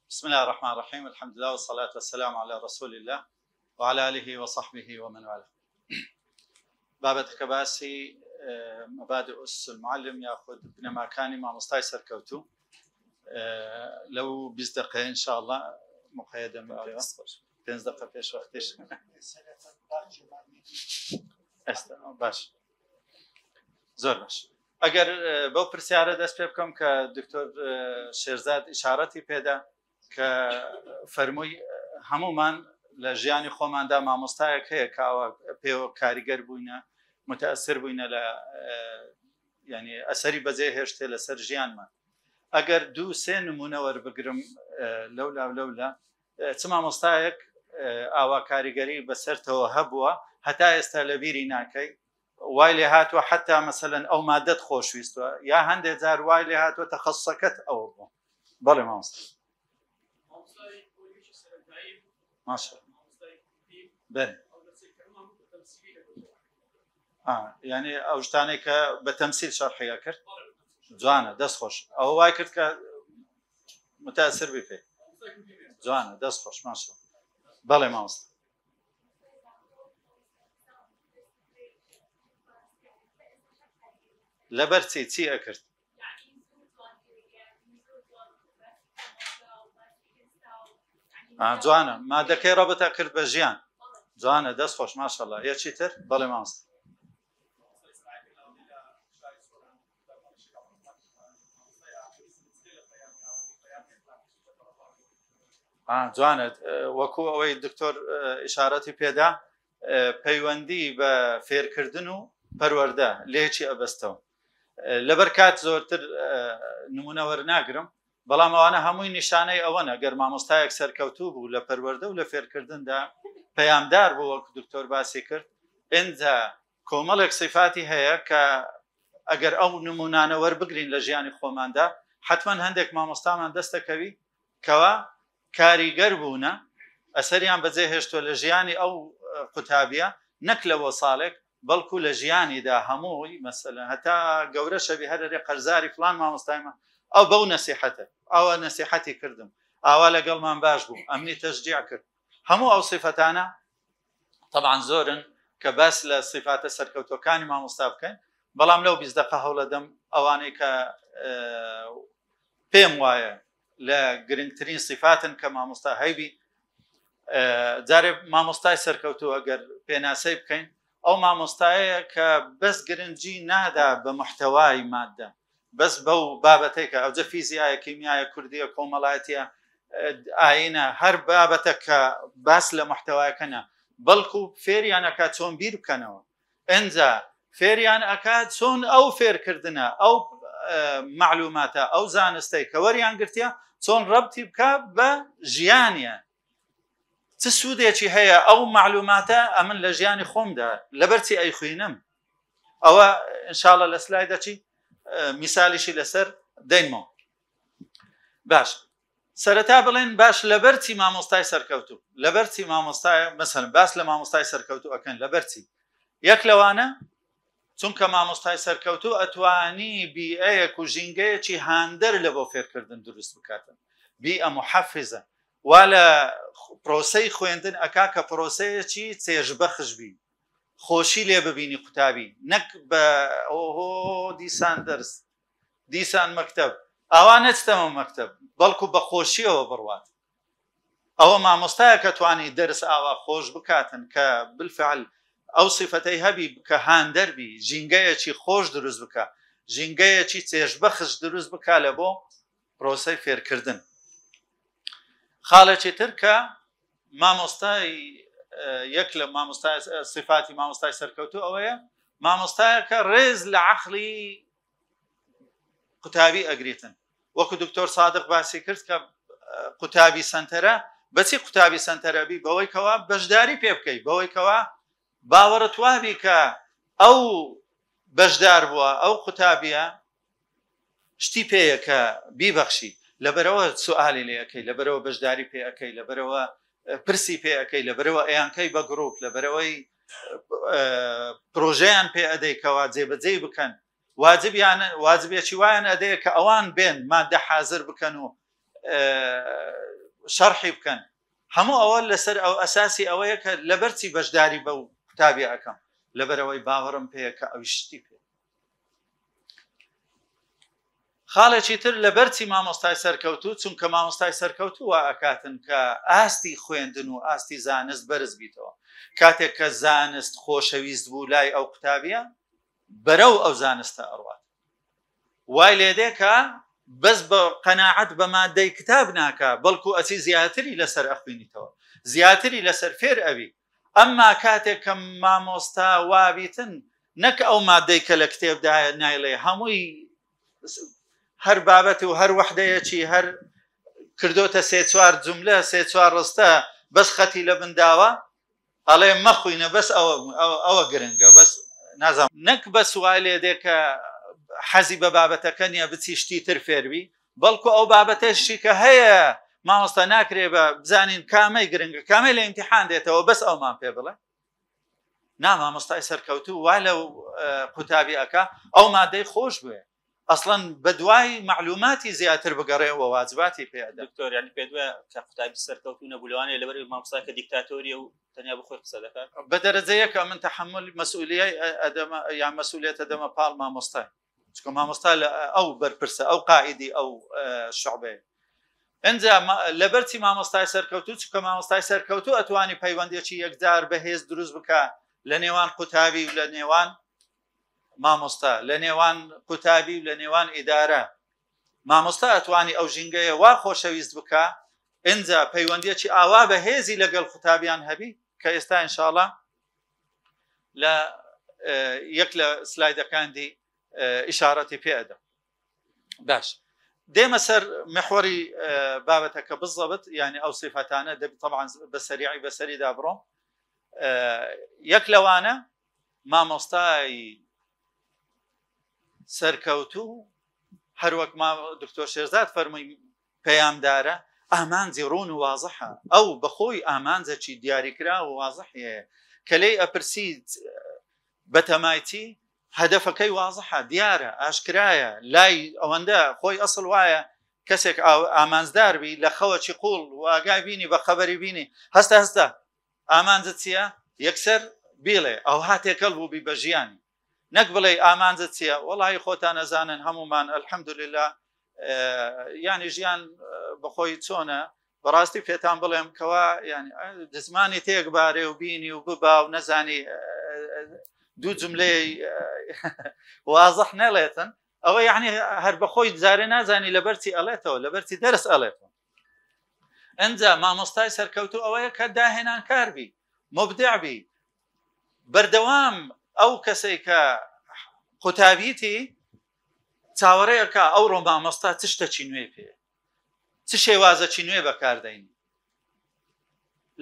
بسم الله الرحمن الرحيم. الحمد لله والصلاة والسلام على رسول الله وعلى آله وصحبه ومن والاه. بابەتەکە باسی مبادئ أس المعلم ياخذ بنەماکانی مامۆستای سەرکەوتوو لەو 20 دقيقة إن شاء الله مقيدة بەوە 5 دقيقة پێش وەختیش باش زۆر باش. ئەگەر بەو پرسیارە دەست پێ بکەم کە دکتۆر شێرزاد ئیشارەتی پێدا کە فەرمووی هەمومان لە ژیانی خۆماندا مامۆستایەک هەیە کاوە پێوە کاریگەر بووینە متەئەسر بووینە لە ینی ئەسەری بەجێ هێشتێ لەسەر ژیانمان. ئەگەر دوو سێ نمونە وەربگرم لەولا چ مامۆستایەک ئاوا کاریگەری بەسەرتەوە هەبووە هەتا ئێستا لە بیری ناکەی وای لێ هاتووە حتا مەسەلەن ئەو مادەت خۆشویستوە یا هەندێک جار وای لێ هاتووە تەخەسوسەکەت ئەوە بوو. بەڵێ مامۆستا ماشاء بەێ یعنی ئەو شتانێک کە بە تەمسیل شەرحیە کرد جوانە دەست خۆش ئەوە وای کرد کە متەئەسر بی پێ جوانە دەست خۆش ماشاء بەڵێ مامۆستا لەبەر چی ئەکرد جوانە مادەکەی ڕەبەتە کرد بە ژیان جوانە دەست خۆش ماشەڵڵا یەکی تر بەڵێ مامۆستا جوانت وەکو ئەوەی دکتۆر ئیشارەتی پێدا پەیوەندی بە فێرکردن و پەروەردە لێکی ئەبەستەوە لەبەر کات زۆرتر نمونە وەرناگرم بەڵام ئەوانە هەمووی نیشانەی ئەوەنە گەر مامۆستایەک سەرکەوتوو بوو لە پەروەردە و لە فێرکردندا پەیامدار بوو وەکو دکتۆر باسی کرد ئینجا کۆمەڵێک صفاتی هەیە کە ئەگەر ئەو نمونانە وەربگرین لە ژیانی خۆماندا حتمما هەندێک مامۆستامان دەستەکەوی کەوا کاریگەر بوونە ئەسەریان بەجێ هێشتووە لە ژیانی ئەو قوتابیە نەک لەوە ساڵێک بەڵکو لە ژیانیدا هەمووی مەسەلەن هەتا گەورە شەبی هەرێ قەرزاری فلان مامۆستایمە ئەو بەو نەسیحەتە ئەوە نەسیحەتی کردم ئاوا لەگەڵمان باش بوو ئەمنی تەشجیع کرد هەموو ئەو صفەتانە طبعا زۆرن کە باس لە صفاتە سەرکەوتوەکانی مامۆستا بکەین بەڵام لەو 20 دقیقە هەوڵە دەم ئەوانەی کە پێم وایە لە گرنگترین صفاتن کە مامۆستا هەیبی جارێ مامۆستای سەرکەوتوو ئەگەر پێناسەی بکەین ئەو مامۆستایە کە بەس گرنگجی نادا بە محتەوای مادە بەس بەو بابەتەی کە ئەوجە فیزیایە کیمیایە کوردیە کۆمەڵایەتیە ئاینە هەر بابەتە کە باس لە محتەوایەکەنە بەڵکو فێریان ئەکات چۆن بیر بکەنەوە ئەنجا فێریان ئەکات چۆن ئەو فێرکردنە ئەو معلوماتە ئەو زانستەی کە وەریان گرتیە چۆن ڕەبتی بکە بە ژیانیە چ سوودێکی هەیە ئەو معلوماتە ئەمن لە ژیانی خۆمدا لەبەرچی ئەی خوێنم ئەوە ئینشاءڵڵا لە سلایدەچی میسالیشی لەسەر دەینمەوە. باش سەرەتا بڵێن باش لەبەرچی مامۆستای سەرکەوتوو لەبەرچی مامۆستایە مەسەلەن باس لە مامۆستای سەرکەوتوو ئەکەن لەبەرچی یەک لەوانە چونکە مامۆستای سەرکەوتوو ئەتوانی بیئەیەک و ژینگەیەکی هاندەر لە بۆ فێرکردن دروست بکاتن بیئە محەفزە وا لە پرۆسەی خوێندن ئەکا کە پرۆسەیەکی چێژبەخش بی خۆشی لێ ببینی قوتابی نەک بە دیسان دەرس دیسان مەکتەب ئاوا نەچتەمە مەکتەب بەڵکو بە خۆشیەوە بڕوات ئەوە مامۆستایە کە توانی دەرس ئاوا خۆش بکاتن کە بالفعل ئەو صفەتەی هەبی کە هاندەربی ژینگەیەکی خۆش دروست بکە ژینگەیەکی چێژبەخش دروست بکە لە بۆ پرۆسەی فێرکردن. خاڵێکی تر کە مامۆستای یەک لە مامۆستای صفاتی مامۆستای سەرکەوتوو ئەوەیە مامۆستایەکە ڕێز لە عەقڵی قوتابی ئەگریتن وەکو دکتۆر سادق باسی کرد کە قوتابی سەنتەرە بەچی قوتابی سەنتەرەبی بەوەی کەوا بەشداری پێ بکەیت بەوەی کەوا باوەڕت وابی کە ئەو بەشدار بووە ئەو قوتابیە شتی پێیە کە بیبەخشی لەبەرەوە سوالی لێ ئەەکەی لەبەرەوە بەشداری پێ ئەەکەی لەبەرەوە پرسی پێ ئەەکەی لەبەرەوە ئەیانکەی بە گرۆپ لەبەرەوەی پرۆژەیان پێ ئەدەیکەوە جێبەجێ بکەن واجبێکی وایان ئەدەیە کە ئەوان بێن مادە حازر بکەن و شەرحی بکەن هەموو ئەوە لەسەر ئەو ئەساسی ئەوەیە کە لەبەرچی بەشداری بەو قوتابی ئەەکەم لەبەرەوەی باوەڕم پێیە کە ئەوی شتی پێ خاڵێکی تر لە بەرچی مامۆستای سەرکەوتوو چونکە مامۆستای سەرکەوتوو وا ئەکاتن کە ئاستی خوێندن و ئاستی زانست بەرز بیتەوە کاتێک کە زانست خۆشەویست بوو لای ئەو قوتابیە بەرەو ئەو زانستە ئەڕوات وای لێدێکە بەس بە قەناعەت بە مادەی کتاب ناکە بەڵکو ئەچی زیاتری لەسەر ئەخوێنیتەوە زیاتری لەسەر فێر ئەوی ئەمما کاتێک کە مامۆستا وابیتن نەک ئەو مادەی کە لە کتێبدایە نایڵێ هەمووی هەر بابەت و هەر وەحدەیەکی هەر کردۆتە سێ چوار جوملە سێ چوار ڕستە بەس خەتی لە بنداوە ئەڵێ مەخوینە بەس ئەوە گرنگە بەس نازانم نەک بە سوای لێدێکە حەزی بە بابەتەکە نییە بچی شتی تر فێربی بەڵکو ئەو بابەتەشی کە هەیە مامۆستا ناکرێ بە بزانین کامەی گرنگە کامەی لە ئیمتیحان دێتەوە بەس ئەومان پێ بڵێ نا مامۆستای سەرکەوتوو وا لە قوتابی ئەکا ئەو مادەی خۆش بوێ ئەسڵەن بەدوای معلوماتی زیاتر بگەڕێەوە واجباتی پێدا دکتۆر یعنی پێ دوایە کە قوتابی سەرکەوتوو نەبوولەوانەیە لەبەر مامۆستا کە دیکتاتۆریە و تەنیا بخۆی قسە دەکات بە دەرەجەیەکە من تەحمل مەسئولیای ئەدەمە یان مەسئولیەتە دەمە پاڵ مامۆستای چکە مامۆستا ئەو بەرپرسە ئەو قائیدی ئەو شعبەیە ئەنجا لەبەرچی مامۆستای سەرکەوتوو چکە مامۆستای سەرکەوتوو ئەتوانی پەیوەندێکی یەکجار بەهێز دروست بکە لە نێوان قوتابی و لە نێوان مامۆستا لە نێوان قوتابی و لە نێوان ئیدارە مامۆستا ئەتوانی ئەو ژینگەیە وا خۆشەویست بکە ئەنجا پەیوەندێکی ئاوا بەهێزی لەگەڵ قوتابیان هەبی کە ئێستا ئینشاءڵڵا لە یەک لە سلایدەکاندی ئیشارەتی پێدە باش دێمە سەر محوەری بابەتەکە بزەبت یعنی ئەو صفەتانە دەبی طبعا بەسەریعی بەسەریدا بڕۆم یەک لەوانە مامۆستای سەرکەوتوو هەروەک دکتۆر شێرزاد فەرمووی پەیامدارە ئامانجی ڕوون و وازەحە ئەو بەخۆی ئامانجێکی دیاریکرا و وازەحیەیە کە لێی ئەپرسیت بەتەمایتی هەدەفەکەی وازەحە دیارە ئاشکرایە لای ئەوەندە خۆی ئەسڵ وایە کەسێک ئامانزداربی لە خەوەکی قوڵ واگای بینی بە خەبەری بینی هەستا ئامانجت چییە یەکسەر بیڵێ ئەو هاتێکەڵ بووبی بە ژیانی نەک بڵێ ئامانجت چییە وەڵی خۆتان نەزانن هەمومان الحەمدولله یانی ژیان بەخۆی چۆنە بەڕاستی پێتان بڵێم کەوا ینی دزمانی تێکبارێ و بینی و ببا و نەزانی دوو جملەی وازەح نەڵێتن ئەوە یعنی هەر بەخۆی جارێ نازانی لەبەرچی ئەڵێتەوە لەبەرچی دەرس ئەڵێتەوە ئەنجا مامۆستای سەرکەوتوو ئەوەیە کە داهێنان کاربی مبدعبی بەردەوام ئەو کەسێک کە قوتابیتی چاوەڕێیەکە ئەو ڕۆ مامۆستا چ شتێکی نوێ پێ چ شێوازەکی نوێ بەکاردەینی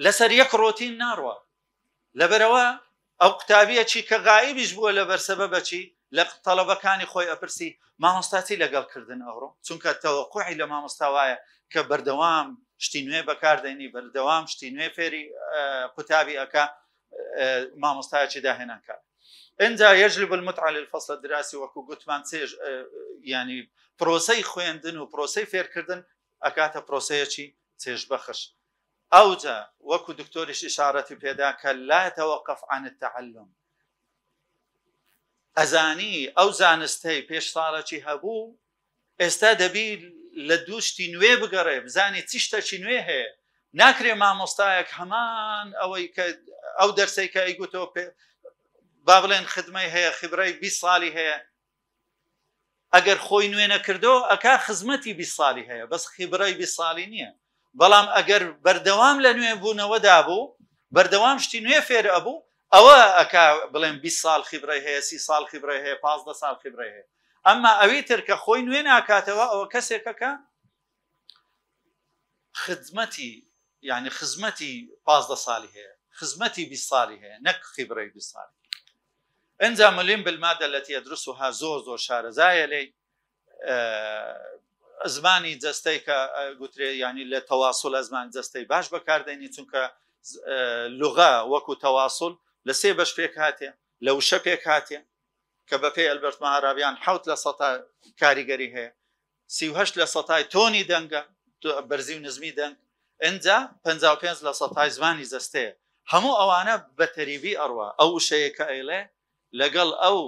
لەسەر یەک ڕۆتین ناڕوە لەبەرەوە ئەو قوتابیەکی کە غایبیش بووە لە بەرسەبەبەچی لە تەڵەبەکانی خۆی ئەپرسی مامۆستاتی لەگەڵکردن ئەوڕۆ چونکە تەوەقوعی لە مامۆستا وایە کە بەردەوام شتی نوێ بەکاردەینی بەردەوام شتی نوێ فێری قوتابی ئەکا مامۆستایەکی داهێنان کار ئەنجا يجلب المتعة للفصل الدراسي وەکو گوتمان ینی پرۆسەی خوێندن و پرۆسەی فێرکردن ئەکاتە پرۆسەیەکی چێژبەخش ئەوجا وەکو دکتۆریش ئشارەتی پێدا کە لا يتوقف عن التعلم ئەزانی ئەو زانستەی پێش ساڵێکی هەبوو ئێستا دەبی لە دووشتی نوێ بگەڕێ بزانی چی شتێکی نوێ هەیە ناکرێ مامۆستایەک هەمان ئەوەی کە ئەو دەرسەی کە ئەیگوتەوە با بڵێن خدمەی هەیە خبرەی 20 ساڵی هەیە ئەگەر خۆی نوێ نەکردو ئەکا خزمەتی 20 ساڵی هەیە بەس خبرەی 20 ساڵی نییە بەڵام ئەگەر بەردەوام لە نوێ بوونەوەدا بوو بەردەوام شتی نوێ فێر ئەبوو ئەوە ئەکا بڵێن 20 ساڵ خبرەی هەیە 30 ساڵ خبرەی هەیە 15 ساڵ خبرەی هەیە ئەمما ئەوی تر کە خۆی نوێ ناکاتەوە ئەوە کەسێکەکە خزمەتی یعنی خزمەتی 15 ساڵی هەیە خزمەتی 20 ساڵی هەیە نەک خبرەی 20 ساڵی ئەنجا ملیم بالمادە التي يدرسها زۆر شارەزایە لێی زمانی جەستەی کە گوترێ ینی لە تەواصل زمان جەستەی باش بەکاردێنی چونکە لغە وەکو تەواصل لە سێ بەش پێک هاتێ لە وشە پێک هاتێ کە بە پێی ئەلبەرت ماهارابیان 7% کاریگەری هەیە 38% تۆنی دەنگە بەرزی و نزمی دەنگ اینجا 55 لە سەتای زمانی جەستەیە هەموو ئەوانە بە تەریبی ئەڕوا ئەو شەیە کە ئەیڵێ لەگەڵ ئەو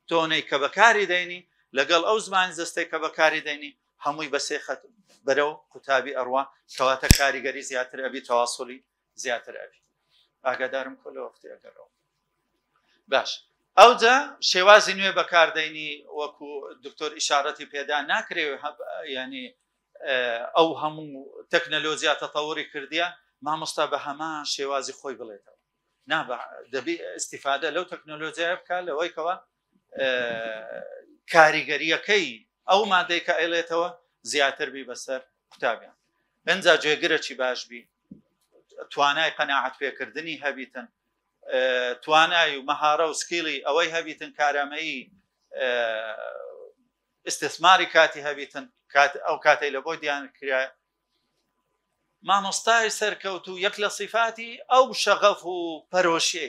تۆنەی کە بەکاری دەینی لەگەڵ ئەو زمانی جەستەی کە بەکاری دەینی هەمووی بەسێ خەت بەرەو قوتابی ئەڕوا کەواتە کاریگەری زیاتر ئەبی تەواصلی زیاتر ئەبی ئاگادارم کۆ لە وەختی ئەگەڕەوە باش ئەوجا شێوازی نوێ بەکاردەینی وەکو دکتۆر ئیشارەتی پێدا ناکرێت ینی ئەو هەموو تەکنەلۆژیا تەتەوری کردیە مامۆستا بە هەمان شێوازی خۆی بڵێتەوە دەبی ئیستیفادە لەو تەکنەلۆژیای بکات لەوەی کەوە کاریگەریەکەی ئەو مادەی کە ئەیڵێتەوە زیاتر بی بەسەر قوتابیان ئەنجا گوێگرەی باش بی توانای قەناعەت پێکردنی هەبیتن توانای و مەهارە و سکیلی ئەوەی هەبیتن کارامەیی استثماری کاتی هەبیتن ئەو کاتەی لە بۆی دیان کرا مامۆستای سەرکەوت و یەک لە صفاتی ئەو شەغەف و پەرۆشێ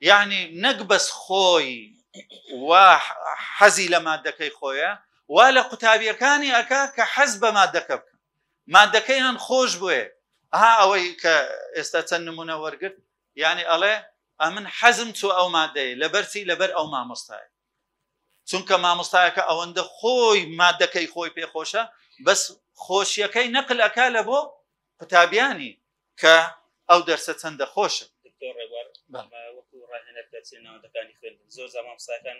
یعنی نەک بەس خۆی وا حەزی لە مادەکەی خۆیە وا لە قوتابیەکانی ئەکا کە حەز بە مادەکە بکە مادەکەی هەن خۆش بووێ ئەوەی کە ئێستا چەند نمونە وەرگرت یعنی ئەڵێ ئەمن حەزم چوو ئەو مادەی لەبەرچی لەبەر ئەو مامۆستای چونکە مامۆستایەکە ئەوەندە خۆی مادەکەی خۆی پێخۆشە بەس خۆشیەکەی نەقل ئەکا لە بۆ قوتابیانی کە ئەو دەرسە چەندە خۆشە وەکو ڕاهێنەر دەرسێنەوەندەکانی خوێندن زۆر زەمان مامۆستاکان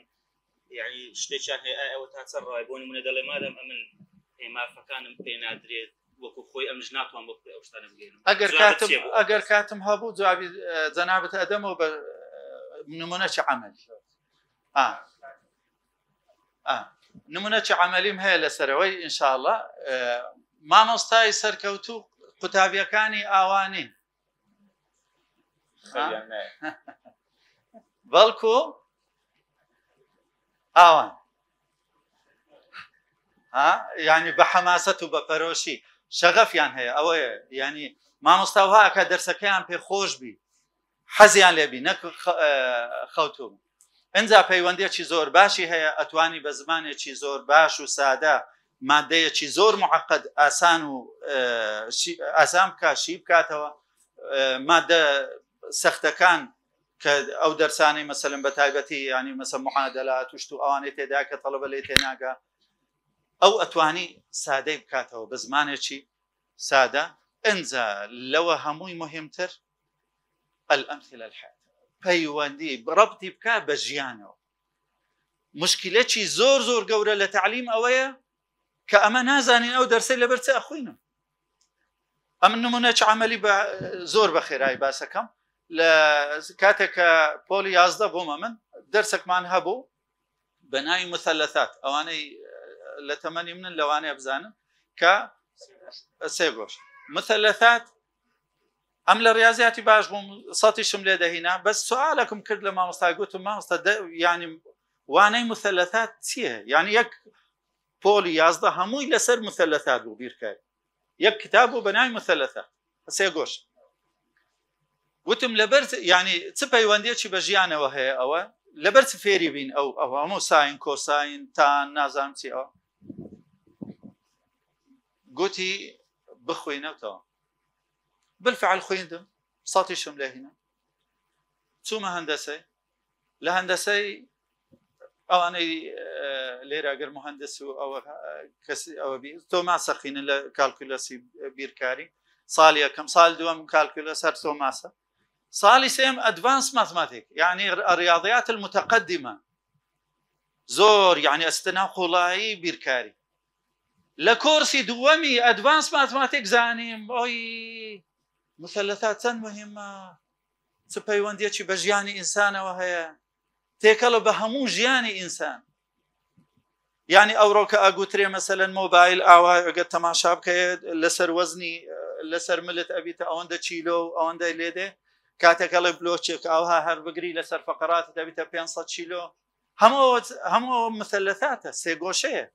یعنی شتێکیان هەیە ئەوە تا چەند ڕای بۆ نمونە دەڵێ مادەم ئەمن هێمافەکانم پێ نادرێت وەکو خۆی ئەمژ ناتوان بۆ ئەو شتانە بگەێنم ئەگەر کاتم هەبوو جوابی جەنابەت ئەدەمەوە بە نمونەی عەمەلی نمونەی عەمەلیم هەیە لەسەرەوەی ئینشاءڵڵا مامۆستای سەرکەوتوو قوتابیەکانی ئاوانین بەڵکو ئاوان ینی بە حەماسەت و بە پەرۆشی شەغەفیان هەیە ئەوەیە ینی مامۆستاها کە دەرسەکەیان پێ خۆش بی حەزیان لێبی نەک خەوتوم ئەنجا پەیوەندێکی زۆر باشی هەیە ئەتوانی بە زمانێکی زۆر باش و سادە مادەیەکی زۆر معقد ئاسان و ئاسان بکات شی بکاتەوە مادە سەختەکان کە ئەو دەرسانەی مەسەلەن بە تایبەتی ینی مەسە معادلات توشت و ئەوانەی تێدا کە تەڵەبە لێ تێناگا ئەو ئەتوانی سادەی بکاتەوە بە زمانێکی سادە ئەنجا لەوە هەمووی مهمتر الأمثلة الحياة پەیوەندی ڕەبتی بکات بە ژیانەوە مشکلێکی زۆر زۆر گەورە لە تعلیم ئەوەیە کە ئەمە نازانین ئەو دەرسەی لەبەر چ ئەخوێنم ئەم نمونەی عەمەلی زۆر بە خێرایی باسەکەم لە کاتێک کە پۆلی 11 بوومە من دەرسێکمان هەبوو بە ناوی مثلثات ئەوانەی لە تەمەنی منن لەوانەیە بزانن کە سێ گۆش مثلثات ئەم لە ڕاضیاتی باش بووم سەتیشم لێ دەهینا بەس سوالێکم کرد لە مامۆستا گوتم مامۆستا ینی وانەی مثلثات چییە یعنی یەک پۆلی 11 هەمووی لەسەر مثلثات بوو بیرکاری یەک کتاب بوو بە ناوی مثلثات سێ گۆش وتم لەبەر ینی چ پەیوەندیەکی بە ژیانەوە هەیە ئەوە لەبەر چ فێری بین ئەو هەموو ساین کۆساین تان نازانم چی ئەوە گوتی بخوێنەوە بالفعل خوێندم سەتیشم لێ هێنا چوومە هەندەسەی لە هەندەسەی ئەوانەی لێرە ئەگەر مهندس و ئەوە کەسی ئەوە تۆ ماسەخینە لە کالکولەسی بیرکاری ساڵی یەکەم ساڵ دووەم کالکولەس هەر تۆ ماسە ساڵی سێم ئەدڤانس ماتماتیک یعنی الرياضيات المتقدمة زۆر یعنی ئەستنا قوڵایی بیرکاری لە کۆرسی دووەمی ئەدڤانس ماتماتیک زانیم ئۆی مثلثات چەند مهمە چ پەیوەندیەکی بە ژیانی ئینسانەوە هەیە تێکەڵە بە هەموو ژیانی ئینسان یعنی ئەوڕۆ کە ئەگوترێ مەسەلەن مۆبایل ئاوا ئەگەر تەماشا بکەیە لەسەر وەزنی لەسەر ملت ئەبیتە ئەوەندە چیلۆ و ئەوەندەی لێدێ کاتێکەڵێ بلۆچێک ئاوها هەر بگری لەسەر فەقەرات دەبیتە 500 چیلۆ هەموو مثلثاتە سێگۆشەیە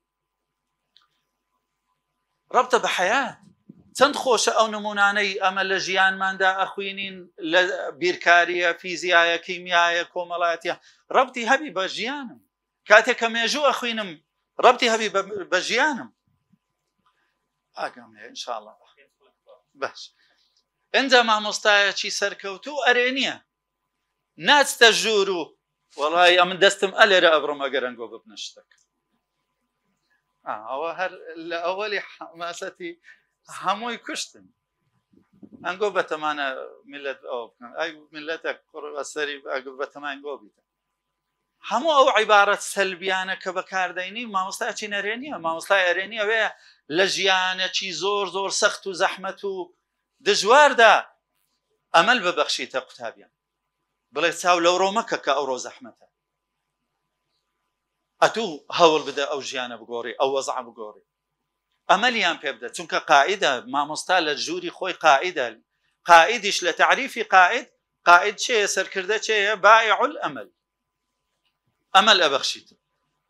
ڕەبتە بە حەیات چەند خۆشە ئەو نمونانەی ئەمە لە ژیانماندا ئەخوێنین لە بیرکاریە فیزیایە کیمیایە کۆمەڵایەتیە ڕەبتی هەبی بە ژیانم کاتێک کە مێژوو ئەخوێنم ڕەبتی هەبی بە ژیانم ئاگام لێ ئینشاءڵڵا باش ئەنجا مامۆستایەکی سەرکەوتوو ئەرێنیە ناچتە ژوور و وەڵای ئەمن دەستم ئەلێرە ئەبڕم ئەگەر ئەنگۆ ببنە شتێک ئەوە هەر لە ئەوەلی حماسەتی هەمووی کوشتن ئەنگۆ بەتەمانە میلەت ئەو بکەن ئەی میلەتە قڕبەسەری بەتەمان گۆ بیتە هەموو ئەو عیبارەت سەلبیانە کە بەکاردەینی مامۆستایەکی نەرێنیە مامۆستای ئەرێنی ئەوەیە لە ژیانێکی زۆر زۆر سەخت و زەحمەت و دژواردا ئەمەل ببەخشیتە قوتابیان بڵێ چاو لەوڕۆ مەکە کە ئەوڕۆ زەحمەتە ئەتوو هەوڵ بدە ئەو ژیانە بگۆڕی ئەو وەزع بگۆڕی ئەمەلیان پێ بدە چونکە قائیدە مامۆستا لە ژووری خۆی قائیدە قائیدیش لە تعریفی قائید چێە سەرکردە چێە بائع الأمل ئەمەل ئەبەخشیت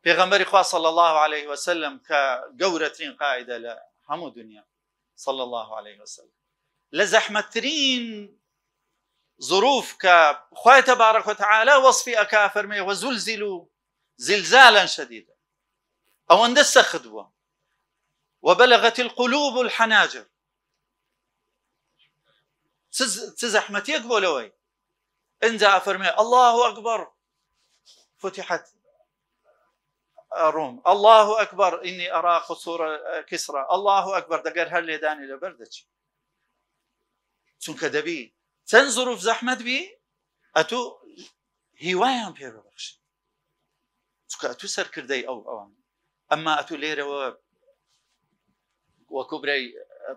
پێغەمبەری خوا صلی الله عليه وسلم کە گەورەترین قائیدە لە هەموو دنیا صلی الله عليه وسلم لە زەحمەتترین ظروف کە خوای تەبارەک وتعالى وەصفی ئەکا فەرمێ وەزولزلوا زلزالا شديدا ئەوەندە سەخت بووە وبلغت القلوب الحناجر چ زەحمەتێک بۆ لەوەی ئەنجا فەرمێ الله أكبر فتحت روم الله أكبر إني أرى قصور كسرى الله أكبر دەگەر هەر لێدانی لەبەر دەچی چونکە دەبی چەند ظروف زەحمەت بی ئەتوو هیوایان پێ ببەخشی چونکە ئەتوو سەرکردەی ئەوان ئەمما ئەتوو لێرەوە وەکو برەی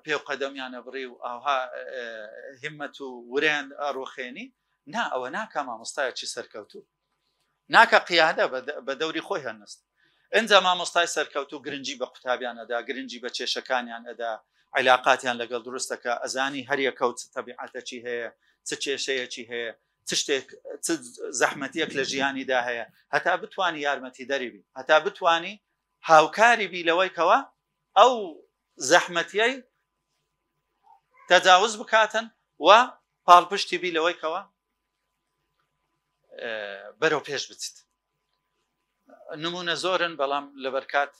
پێ و قەدەمیانە بڕی و ئاها هیممەت و وریان ئاڕۆخێنی نا ئەوە ناکە مامۆستایەکی سەرکەوتوو ناکە قیادە بە دەوری خۆی هەنست ئەنجا مامۆستای سەرکەوتوو گرنگی بە قوتابیان ئەدا گرنگی بە کێشەکانیان ئەدا عیلاقاتیان لەگەڵ دروستەکە ئەزانی هەریەکەوت تەبیعەتەکی هەیە چ کێشەیەکی هەیە چ شتێک چ زەحمەتیەک لە ژیانیدا هەیە هەتا بتوانی یارمەتی دەریبی هەتا بتوانی هاوکاری بی لەوەی کەوە ئەو زەحمەتیەی تەجاوز بکاتن و پاڵپشتی بی لەوەی کەوە بەرەو پێش بچیت نمونە زۆرن بەڵام لەبەرکات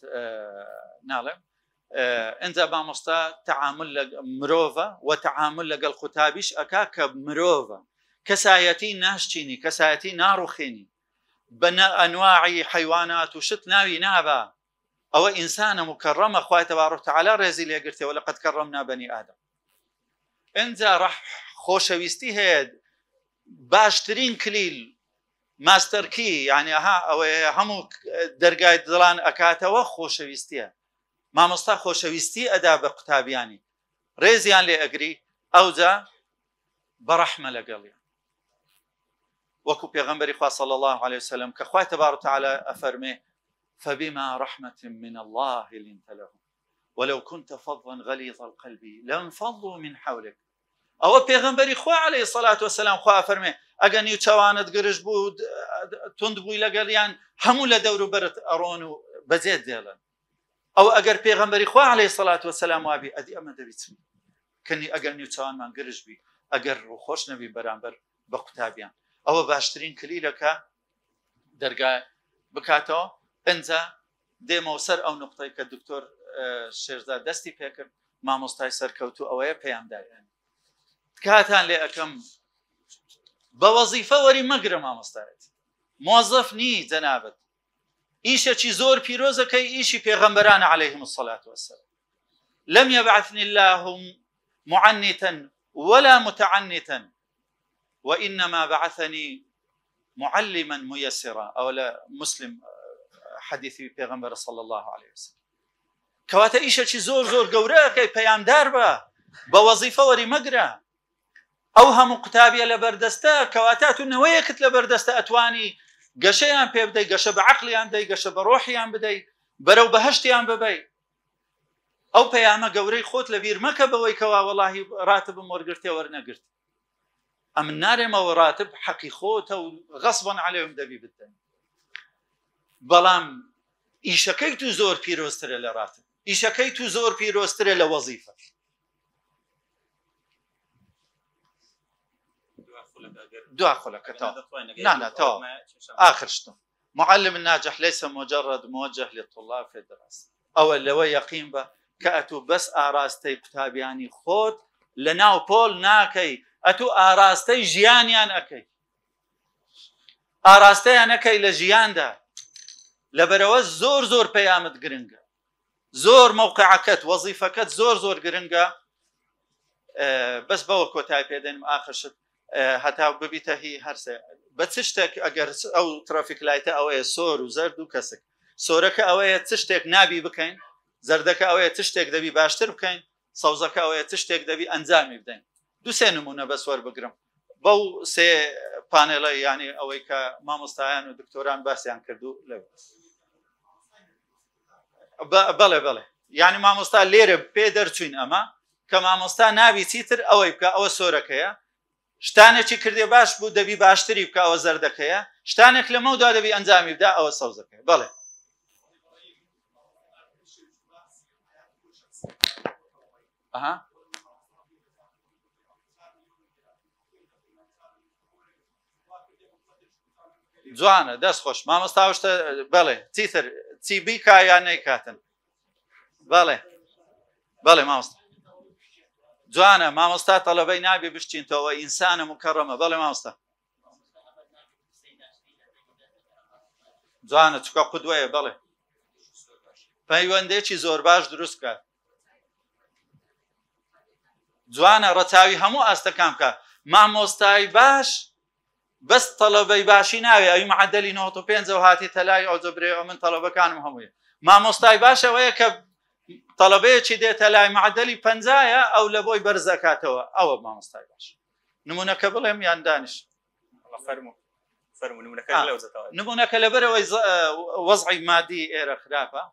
ناڵێم ئەنجا مامۆستا تەعامل لە مرۆڤە و تەعامل لەگەڵ قوتابیش ئەکا کە مرۆڤە کەسایەتی ناشچینی کەسایەتی ناڕوخێنی بە ئەنواعی حیوانات و شت ناوی نابە ئەوە ئینسانە مکەڕەمە خوای تەبارەک وتعالى ڕێزی لێگرتەوە لەقەد کەڕەمنا بەنی ئادەم ئەنجا خۆشەویستی هەیە باشترین کلیل ماستەرکی یعنی ئەوەیە هەموو دەرگای دڵان ئەکاتەوە خۆشەویستیە مامۆستا خۆشەویستی ئەدا بە قوتابیانی ڕێزیان لێ ئەگری ئەوجا بەڕەحمە لەگەڵیان وەکو پێغەمبەری خوا صلی الله عليه وسلم کە خوای تەبارەک وتعالى ئەفەرمێ فبما رحمة من الله لنت لهم ولو كنت فظا غليظ القلب لانفضوا من حولك ئەوە پێغەمبەری خوا عليه الصلاة والسلام خوا ئەفەرمێ ئەگە نیوچەوانت گرژ بوو تند بووی لەگەڵیان هەموو لە دەور و بەرت ئەڕۆن و بەجێت دێڵن ئەو ئەگەر پێغەمبەری خوا عليه الصلاة والسلام وابی ئەدی ئەمە دەبیت کەنی ئەگەر نیوچەوانمان گرژ بی ئەگەر ڕووخۆش نەبی بەرامبەر بە قوتابیان ئەوە باشترین کلیلەکە دەرگای بکاتەوە ئەنجا دێمەوە سەر ئەو نقطەی کە دکتۆر شێرزاد دەستی پێکرد مامۆستای سەرکەوتوو ئەوەیە پەیامداریان کاتان لێ ئەەکەم بە وەزیفە وەری مەگرە مامۆستایەت مۆزەف نی جەنابەت ئیشێکی زۆر پیرۆزەکەی ئیشی پێغەمبەرانە عەلەیهیم الصەلاة وەسسەلام لەم یەبعثنی الله معنتا ولا متعنتا وإنما بعثني معلما ميسرا أو لا مسلم حديثي پیغمبر صلى الله عليه وسلم كواتا إيشا زور زور قورا كي پيام دار با بوظيفة وري مقرا أو هم قتابية لبردستا كواتا تنويكت لبردستا أتواني قشيان بي بدي قش بعقليان بدي قش بروحيان بدي برو بهشتيان ببي أو بياما قوري خوت لبير مكا بوي كوا والله راتب مورقرتي ورنقرتي أم النار ما وراتب حقي خوته وغصبا عليهم دبي بالدم بەڵام ئیشەکەی تو زۆر پیرۆسترە لە ڕاتب ئیشەکەی تو زۆر پیرۆسترە لە وەزیفە دوا خلقتها نعم تو آخر شتم معلم الناجح ليس مجرد موجه للطلاب في الدراسة أو اللي هو يقين به كأتو بس آراستي قتابياني خود لە ناو پۆل ناکەی ئەتوو ئاراستەی ژیانیان ئەەکەی ئاراستەیان نەکەی لە ژیاندا لەبەرەوە زۆر زۆر پەیامت گرنگە زۆر مووقعەکەت وەزیفەکەت زۆر گرنگە بەس بەوە کۆتای پێدەنم ئاخرشت هەتا ببیتە هی هەرسێ بە چ شتێک ئەگەر ئەو ترافیک لایتە ئەوەیە سۆر و زەرد و کەسک سۆرەکە ئەوەیە چ شتێک نابی بکەین زەردەکە ئەوەیە چ شتێک دەبی باشتر بکەین سەوزەکە ئەوەیە چ شتێک دەبی ئەنجامی بدەین دووسێ نمونە بە سوەر بگرم بەو سێ پانێڵە ینی ئەوەی کە مامۆستایان و دکتۆران باسییان کردو لەو بەڵێ ینی مامۆستا لێرە پێ دەرچوین ئەمە کە مامۆستا ناوی چیتر ئەوەی بکە ئەوە سۆرەکەیە شتانێکی کردێ باش بوو دەبی باشتری بکە ئەوە زەردەکەیە شتانێک لەمەودا دەبی ئەنجامی بدا ئەوە سەوزەکەی بەڵێ جوانە دەست خۆش مامۆستا شتە بەڵێ چیتر چی بیکا یان نەیکاتن بەڵێ مامۆستا جوانە مامۆستا تەڵەبەی نابێ بشتینتەوە ئینسانە مکەڕەمە بەڵێ مامۆستا جوانە چکە قودوەیە بەڵێ پەیوەندێکی زۆر باش دروست کات جوانە ڕەچاوی هەموو ئاستەکان بکە مامۆستای باش بەس تەڵەبەی باشی ناوێ ئەوی معدەلی 95 و هاتی تەلای ئەو جەبرێ من تەڵەبەکانم هەموویە مامۆستای باش ئەوەیە کە تەڵەبەیەکی دێتە لای معدەلی 50 ئەو لە بۆی بەرزەکاتەوە ئەوە مامۆستای باش نمونونەکە بڵێم یان دانیش نمونونەکە لەبەرەوەی وەزعی مادی ئێرە خراپە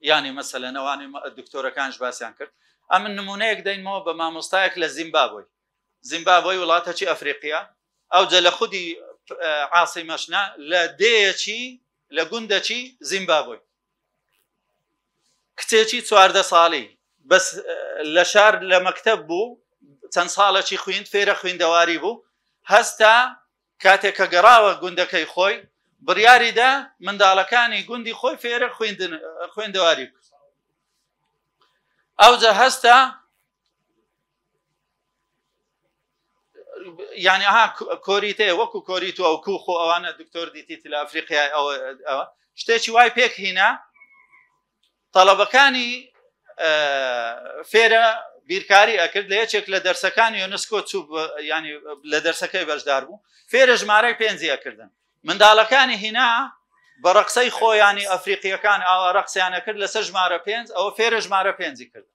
ینی مەسەلەن ئەوانی دکتۆرەکانش باسییان کرد ئەم نمونەیەک دەینەوە بە مامۆستایەک لە زیمبابوی وڵاتەکی ئەفریقیا ئەو جە لە خودی عاسیمەشنا لە دەیەکی لە گوندەکی زیمبابوی کچێکی 14 ساڵی بەس لە شار لە مەکتەب بوو چەند ساڵێکی خوێند فێرە خوێندەواری بوو هەستا کاتێک کە گەڕاوە گوندەکەی خۆی بڕیاریدا منداڵەکانی گوندی خۆی فێرە خوێندەواری بوو ئەوجە هەستا یعنی ئەها کۆریتێ وەکو کۆریتوە و کوخۆ ئەوانە دکتۆر دیتیت لە ئەفریقیای ئەوە شتێکی وای پێک هینا تەڵەبەکانی فێرە بیرکاری ئەکرد لە یەکێک لە دەرسەکانی یۆنسکۆ چوو ینی لە دەرسەکەی بەشدار بوو فێرە ژمارەی 5 ئەکردن منداڵەکانی هینا بە ڕەقسەی خۆیانی ئەفریقیەکان ئاوا ڕەقسیانە کرد لەسەر ژمارە 5 ئەوە فێرە ژمارە 5 کرد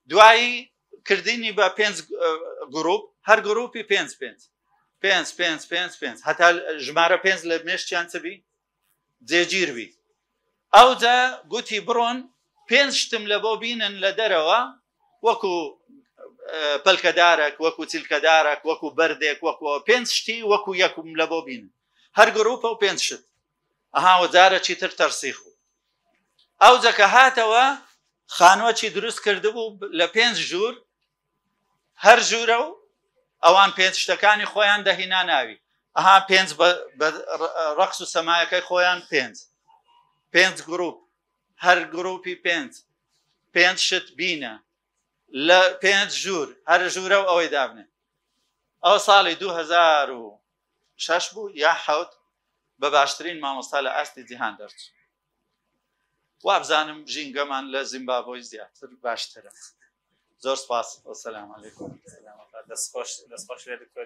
دوایی کردینی بە 5 گروپ هەر گروپی 5 هەتا ژمارە 5 لە مێشتیان چبی جێگیربی ئەوجا گوتی بڕۆن 5 شتم لە بۆ بینن لە دەرەوە وەکو پەلکەدارێک وەکو چیلکەدارێک وەکو بەردێک وەکو 5 شتی وەکو یەکم لە بۆ بینن هەر گروپە و 5 شت ئەها وەجارەکی تر تەرسیخ بوو ئەوجا کە هاتەوە خانوەکی دروست کردبوو لە 5 ژوور هەر ژوورە و ئەوان 5 شتەکانی خۆیان دەهینا ناوی ئەها 5 بە ڕەقس و سەمایەکەی خۆیان 5 گروپ هەر گروپی 5 شت بینە لە 5 ژوور هەر ژوورە و ئەوەی دابنێ ئەو ساڵی 2006 بوو یا حەوت بە باشترین مامۆستا لە ئاستی جیهان دەرچوو وابزانم ژینگەمان لە زیمبابوی زیاتر باشترە زۆر سپاس وەسەلام عەلەیکوم دەست خۆش لێ دکتۆر